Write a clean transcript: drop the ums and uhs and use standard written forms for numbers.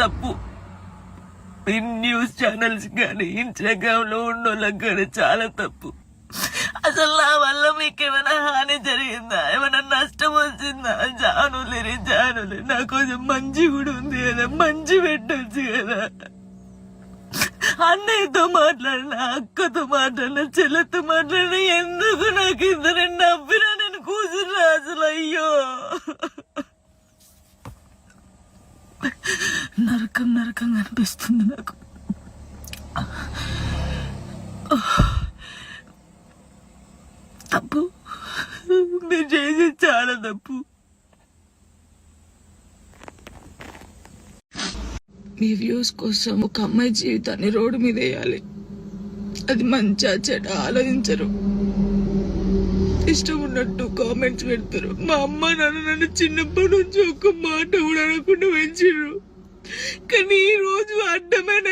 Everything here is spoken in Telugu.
తప్పు. ఈ న్యూస్ ఛానల్స్ కానీ ఇన్స్టాగ్రామ్ లో ఉన్నోళ్ళకి కానీ చాలా తప్పు. అసలు నా వల్ల మీకు ఏమైనా హాని జరిగిందా, ఏమైనా నష్టం వచ్చిందా? జానులే నా కొంచెం మంచి కూడా ఉంది కదా, మంచి పెట్టచ్చు కదా. అన్నయ్యతో మాట్లాడినా, అక్కతో మాట్లాడినా, చెల్లెతో మాట్లాడినా, ఎందుకు నాకు ఇద్దరు నవ్వినా నేను కూర్చున్నా అసలు. అయ్యో నరకం అనిపిస్తుంది నాకు. తప్పు, మీరు చేసేది చాలా తప్పు. మీ వ్యూస్ కోసం ఒక అమ్మాయి జీవితాన్ని రోడ్డు మీద వేయాలి. అది మంచిగా చెడ్డ ఆలోచించరు, ఇష్టం ఉన్నట్టు కామెంట్స్ పెడతారు. మా అమ్మ నాన్న నన్ను చిన్నప్పటి నుంచి ఒక్క మాట కూడా అనకుండా పెంచారు. కానీ ఈ రోజు అడ్డమైన